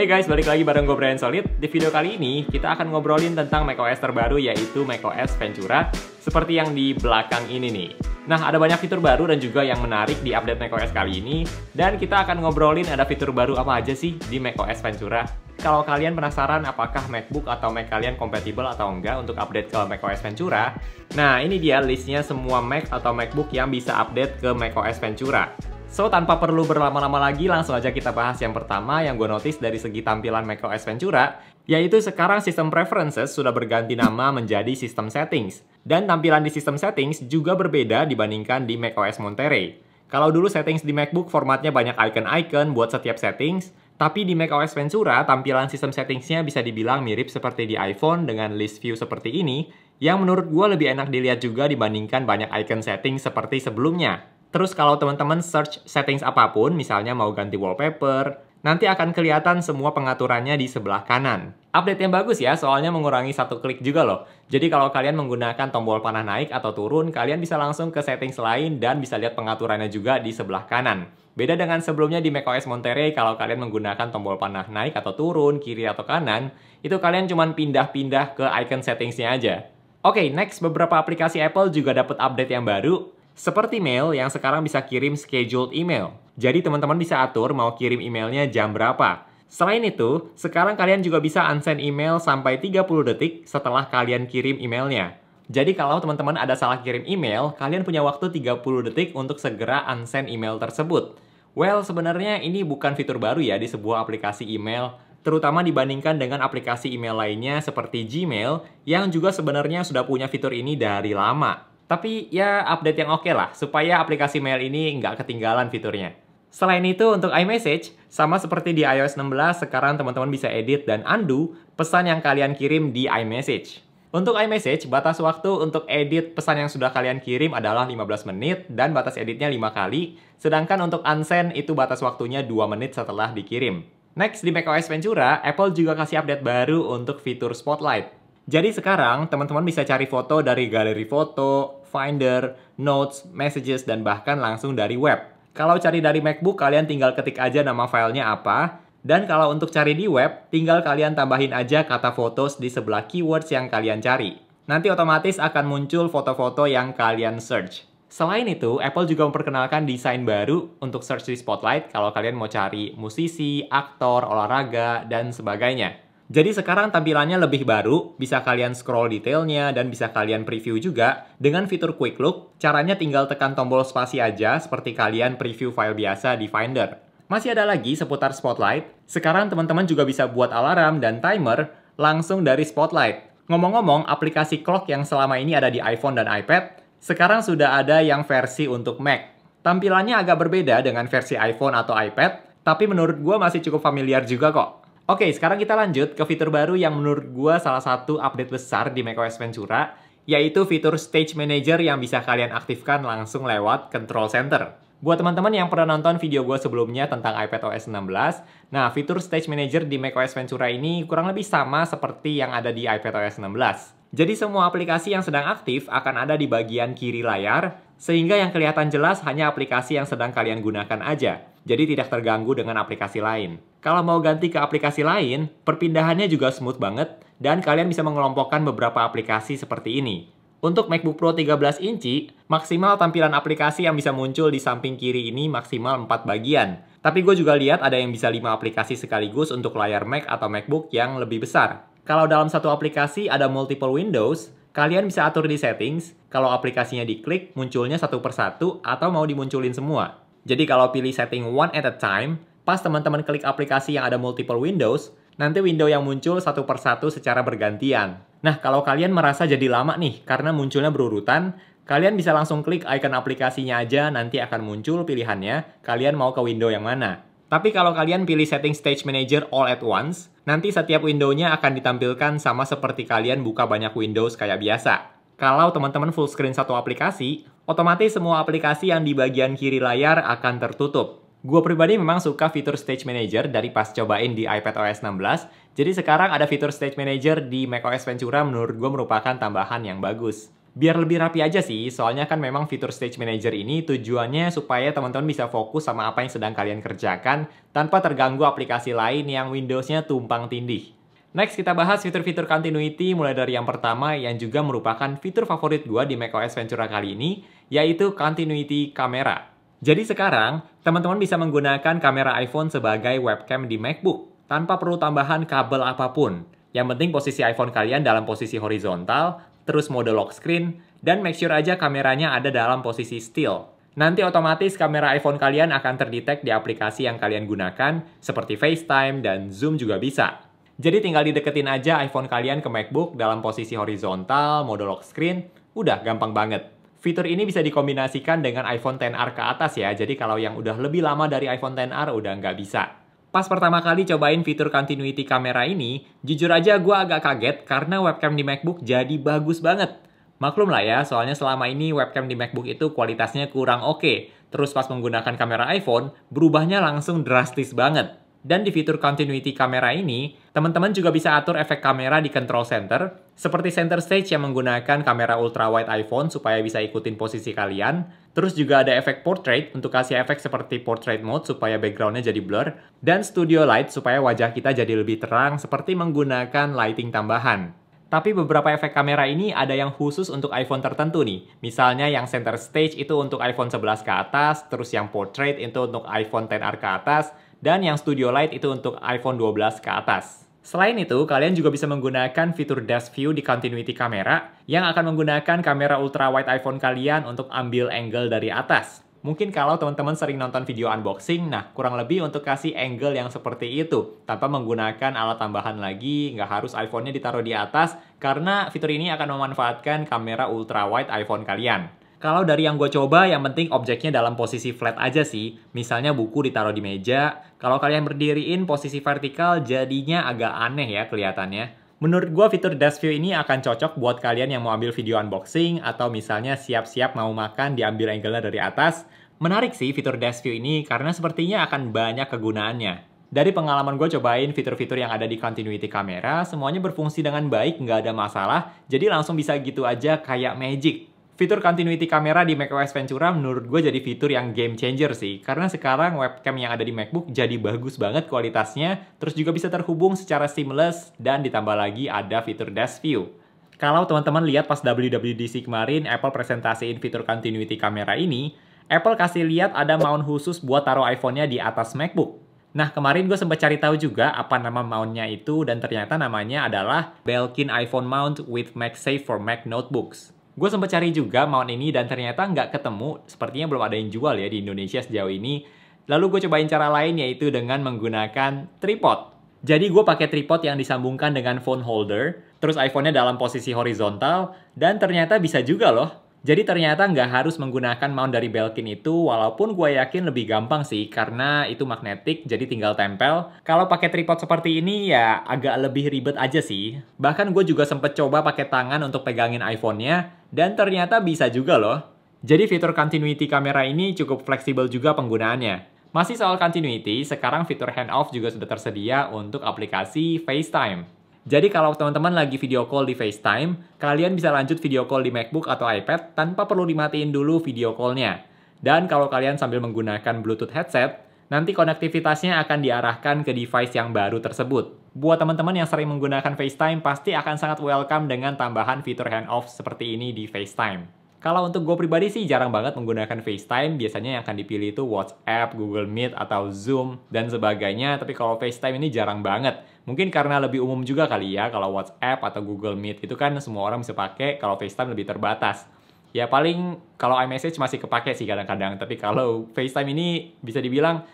Hey guys, balik lagi bareng gue Brian Solid. Di video kali ini, kita akan ngobrolin tentang macOS terbaru yaitu macOS Ventura seperti yang di belakang ini nih. Nah, ada banyak fitur baru dan juga yang menarik di update macOS kali ini. Dan kita akan ngobrolin ada fitur baru apa aja sih di macOS Ventura. Kalau kalian penasaran apakah MacBook atau Mac kalian kompatibel atau enggak untuk update ke macOS Ventura, nah ini dia listnya semua Mac atau MacBook yang bisa update ke macOS Ventura. So, tanpa perlu berlama-lama lagi, langsung aja kita bahas yang pertama yang gue notice dari segi tampilan macOS Ventura, yaitu sekarang sistem preferences sudah berganti nama menjadi sistem settings. Dan tampilan di sistem settings juga berbeda dibandingkan di macOS Monterey. Kalau dulu settings di MacBook formatnya banyak icon-icon buat setiap settings, tapi di macOS Ventura tampilan sistem settingsnya bisa dibilang mirip seperti di iPhone dengan list view seperti ini, yang menurut gue lebih enak dilihat juga dibandingkan banyak icon setting seperti sebelumnya. Terus kalau teman-teman search settings apapun, misalnya mau ganti wallpaper, nanti akan kelihatan semua pengaturannya di sebelah kanan. Update yang bagus ya, soalnya mengurangi satu klik juga loh. Jadi kalau kalian menggunakan tombol panah naik atau turun, kalian bisa langsung ke settings lain dan bisa lihat pengaturannya juga di sebelah kanan. Beda dengan sebelumnya di macOS Monterey, kalau kalian menggunakan tombol panah naik atau turun, kiri atau kanan, itu kalian cuma pindah-pindah ke icon settingsnya aja. Oke, next, beberapa aplikasi Apple juga dapat update yang baru. Seperti Mail yang sekarang bisa kirim scheduled email. Jadi teman-teman bisa atur mau kirim emailnya jam berapa. Selain itu, sekarang kalian juga bisa unsend email sampai 30 detik setelah kalian kirim emailnya. Jadi kalau teman-teman ada salah kirim email, kalian punya waktu 30 detik untuk segera unsend email tersebut. Well, sebenarnya ini bukan fitur baru ya di sebuah aplikasi email, terutama dibandingkan dengan aplikasi email lainnya seperti Gmail yang juga sebenarnya sudah punya fitur ini dari lama. Tapi ya update yang oke lah, supaya aplikasi mail ini nggak ketinggalan fiturnya. Selain itu, untuk iMessage, sama seperti di iOS 16, sekarang teman-teman bisa edit dan undo pesan yang kalian kirim di iMessage. Untuk iMessage, batas waktu untuk edit pesan yang sudah kalian kirim adalah 15 menit dan batas editnya 5 kali, sedangkan untuk unsend itu batas waktunya 2 menit setelah dikirim. Next, di macOS Ventura, Apple juga kasih update baru untuk fitur Spotlight. Jadi sekarang, teman-teman bisa cari foto dari galeri foto, Finder, Notes, Messages, dan bahkan langsung dari web. Kalau cari dari MacBook, kalian tinggal ketik aja nama filenya apa. Dan kalau untuk cari di web, tinggal kalian tambahin aja kata photos di sebelah keywords yang kalian cari. Nanti otomatis akan muncul foto-foto yang kalian search. Selain itu, Apple juga memperkenalkan desain baru untuk search di Spotlight kalau kalian mau cari musisi, aktor, olahraga, dan sebagainya. Jadi sekarang tampilannya lebih baru, bisa kalian scroll detailnya dan bisa kalian preview juga. Dengan fitur Quick Look, caranya tinggal tekan tombol spasi aja seperti kalian preview file biasa di Finder. Masih ada lagi seputar Spotlight, sekarang teman-teman juga bisa buat alarm dan timer langsung dari Spotlight. Ngomong-ngomong, aplikasi clock yang selama ini ada di iPhone dan iPad, sekarang sudah ada yang versi untuk Mac. Tampilannya agak berbeda dengan versi iPhone atau iPad, tapi menurut gue masih cukup familiar juga kok. Oke, sekarang kita lanjut ke fitur baru yang menurut gue salah satu update besar di macOS Ventura, yaitu fitur Stage Manager yang bisa kalian aktifkan langsung lewat Control Center. Buat teman-teman yang pernah nonton video gue sebelumnya tentang iPadOS 16, nah fitur Stage Manager di macOS Ventura ini kurang lebih sama seperti yang ada di iPadOS 16. Jadi semua aplikasi yang sedang aktif akan ada di bagian kiri layar, sehingga yang kelihatan jelas hanya aplikasi yang sedang kalian gunakan aja. Jadi tidak terganggu dengan aplikasi lain. Kalau mau ganti ke aplikasi lain, perpindahannya juga smooth banget, dan kalian bisa mengelompokkan beberapa aplikasi seperti ini. Untuk MacBook Pro 13 inci, maksimal tampilan aplikasi yang bisa muncul di samping kiri ini maksimal 4 bagian. Tapi gue juga lihat ada yang bisa 5 aplikasi sekaligus untuk layar Mac atau MacBook yang lebih besar. Kalau dalam satu aplikasi ada multiple windows, kalian bisa atur di settings, kalau aplikasinya diklik, munculnya satu persatu atau mau dimunculin semua. Jadi kalau pilih setting one at a time, pas teman-teman klik aplikasi yang ada multiple windows, nanti window yang muncul satu persatu secara bergantian. Nah, kalau kalian merasa jadi lama nih karena munculnya berurutan, kalian bisa langsung klik icon aplikasinya aja, nanti akan muncul pilihannya, kalian mau ke window yang mana. Tapi kalau kalian pilih setting Stage Manager all at once, nanti setiap window-nya akan ditampilkan sama seperti kalian buka banyak windows kayak biasa. Kalau teman-teman full screen satu aplikasi, otomatis semua aplikasi yang di bagian kiri layar akan tertutup. Gue pribadi memang suka fitur Stage Manager dari pas cobain di iPadOS 16, jadi sekarang ada fitur Stage Manager di macOS Ventura menurut gue merupakan tambahan yang bagus. Biar lebih rapi aja sih, soalnya kan memang fitur Stage Manager ini tujuannya supaya teman-teman bisa fokus sama apa yang sedang kalian kerjakan tanpa terganggu aplikasi lain yang Windows-nya tumpang tindih. Next, kita bahas fitur-fitur continuity mulai dari yang pertama yang juga merupakan fitur favorit gua di macOS Ventura kali ini, yaitu Continuity Camera. Jadi sekarang, teman-teman bisa menggunakan kamera iPhone sebagai webcam di MacBook tanpa perlu tambahan kabel apapun. Yang penting posisi iPhone kalian dalam posisi horizontal, terus mode lock screen, dan make sure aja kameranya ada dalam posisi still. Nanti otomatis kamera iPhone kalian akan terdetek di aplikasi yang kalian gunakan, seperti FaceTime dan Zoom juga bisa. Jadi tinggal dideketin aja iPhone kalian ke MacBook dalam posisi horizontal, mode lock screen, udah gampang banget. Fitur ini bisa dikombinasikan dengan iPhone XR ke atas ya, jadi kalau yang udah lebih lama dari iPhone XR udah nggak bisa. Pas pertama kali cobain fitur continuity kamera ini, jujur aja gue agak kaget karena webcam di MacBook jadi bagus banget. Maklum lah ya, soalnya selama ini webcam di MacBook itu kualitasnya kurang oke. Terus pas menggunakan kamera iPhone, berubahnya langsung drastis banget. Dan di fitur continuity kamera ini, teman-teman juga bisa atur efek kamera di control center, seperti center stage yang menggunakan kamera ultrawide iPhone supaya bisa ikutin posisi kalian. Terus juga ada efek portrait untuk kasih efek seperti portrait mode supaya backgroundnya jadi blur, dan studio light supaya wajah kita jadi lebih terang seperti menggunakan lighting tambahan. Tapi beberapa efek kamera ini ada yang khusus untuk iPhone tertentu nih. Misalnya yang center stage itu untuk iPhone 11 ke atas, terus yang portrait itu untuk iPhone XR ke atas, dan yang studio light itu untuk iPhone 12 ke atas. Selain itu, kalian juga bisa menggunakan fitur Dash View di Continuity Camera yang akan menggunakan kamera ultrawide iPhone kalian untuk ambil angle dari atas. Mungkin kalau teman-teman sering nonton video unboxing, nah kurang lebih untuk kasih angle yang seperti itu, tanpa menggunakan alat tambahan lagi, nggak harus iPhone-nya ditaruh di atas, karena fitur ini akan memanfaatkan kamera ultrawide iPhone kalian. Kalau dari yang gue coba, yang penting objeknya dalam posisi flat aja sih. Misalnya buku ditaruh di meja, kalau kalian berdiriin posisi vertikal jadinya agak aneh ya kelihatannya. Menurut gue fitur Dash View ini akan cocok buat kalian yang mau ambil video unboxing atau misalnya siap-siap mau makan diambil angle-nya dari atas. Menarik sih fitur Dash View ini karena sepertinya akan banyak kegunaannya. Dari pengalaman gue cobain fitur-fitur yang ada di Continuity Camera, semuanya berfungsi dengan baik, nggak ada masalah, jadi langsung bisa gitu aja kayak magic. Fitur Continuity Camera di macOS Ventura menurut gue jadi fitur yang game changer sih. Karena sekarang webcam yang ada di MacBook jadi bagus banget kualitasnya. Terus juga bisa terhubung secara seamless. Dan ditambah lagi ada fitur Dash View. Kalau teman-teman lihat pas WWDC kemarin Apple presentasiin fitur Continuity Camera ini, Apple kasih lihat ada mount khusus buat taruh iPhone-nya di atas MacBook. Nah, kemarin gue sempat cari tahu juga apa nama mount-nya itu. Dan ternyata namanya adalah Belkin iPhone Mount with MagSafe for Mac Notebooks. Gue sempat cari juga mount ini dan ternyata nggak ketemu, sepertinya belum ada yang jual ya di Indonesia sejauh ini. Lalu gue cobain cara lain yaitu dengan menggunakan tripod. Jadi gue pakai tripod yang disambungkan dengan phone holder, terus iPhone-nya dalam posisi horizontal, dan ternyata bisa juga loh. Jadi ternyata nggak harus menggunakan mount dari Belkin itu, walaupun gue yakin lebih gampang sih, karena itu magnetik, jadi tinggal tempel. Kalau pakai tripod seperti ini ya agak lebih ribet aja sih. Bahkan gue juga sempet coba pakai tangan untuk pegangin iPhone-nya, dan ternyata bisa juga loh. Jadi fitur Continuity Camera ini cukup fleksibel juga penggunaannya. Masih soal Continuity, sekarang fitur handoff juga sudah tersedia untuk aplikasi FaceTime. Jadi kalau teman-teman lagi video call di FaceTime, kalian bisa lanjut video call di MacBook atau iPad tanpa perlu dimatiin dulu video call-nya. Dan kalau kalian sambil menggunakan Bluetooth headset, nanti konektivitasnya akan diarahkan ke device yang baru tersebut. Buat teman-teman yang sering menggunakan FaceTime, pasti akan sangat welcome dengan tambahan fitur handoff seperti ini di FaceTime. Kalau untuk gue pribadi sih jarang banget menggunakan FaceTime, biasanya yang akan dipilih itu WhatsApp, Google Meet, atau Zoom, dan sebagainya. Tapi kalau FaceTime ini jarang banget. Mungkin karena lebih umum juga kali ya, kalau WhatsApp atau Google Meet itu kan semua orang bisa pakai, kalau FaceTime lebih terbatas. Ya paling kalau iMessage masih kepake sih kadang-kadang, tapi kalau FaceTime ini bisa dibilang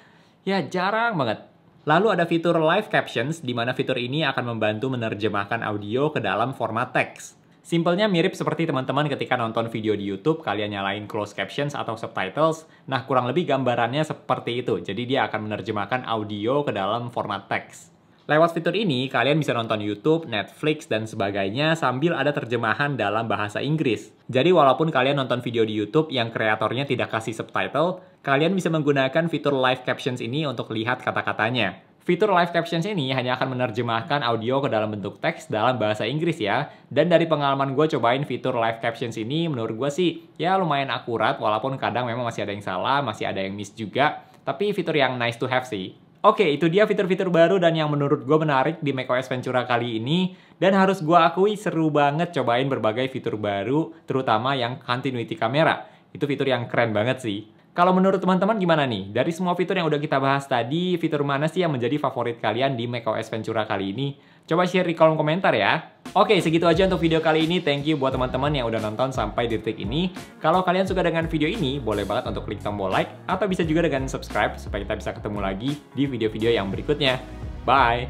ya jarang banget. Lalu ada fitur Live Captions, di mana fitur ini akan membantu menerjemahkan audio ke dalam format teks. Simpelnya mirip seperti teman-teman ketika nonton video di YouTube, kalian nyalain closed captions atau subtitles. Nah, kurang lebih gambarannya seperti itu. Jadi dia akan menerjemahkan audio ke dalam format teks. Lewat fitur ini, kalian bisa nonton YouTube, Netflix, dan sebagainya sambil ada terjemahan dalam bahasa Inggris. Jadi walaupun kalian nonton video di YouTube yang kreatornya tidak kasih subtitle, kalian bisa menggunakan fitur Live Captions ini untuk lihat kata-katanya. Fitur live captions ini hanya akan menerjemahkan audio ke dalam bentuk teks dalam bahasa Inggris ya. Dan dari pengalaman gue cobain fitur live captions ini, menurut gue sih ya lumayan akurat, walaupun kadang memang masih ada yang salah, masih ada yang miss juga. Tapi fitur yang nice to have sih. Oke, itu dia fitur-fitur baru dan yang menurut gue menarik di macOS Ventura kali ini. Dan harus gue akui seru banget cobain berbagai fitur baru, terutama yang continuity camera. Itu fitur yang keren banget sih. Kalau menurut teman-teman gimana nih? Dari semua fitur yang udah kita bahas tadi, fitur mana sih yang menjadi favorit kalian di macOS Ventura kali ini? Coba share di kolom komentar ya. Oke, segitu aja untuk video kali ini. Thank you buat teman-teman yang udah nonton sampai detik ini. Kalau kalian suka dengan video ini, boleh banget untuk klik tombol like, atau bisa juga dengan subscribe supaya kita bisa ketemu lagi di video-video yang berikutnya. Bye!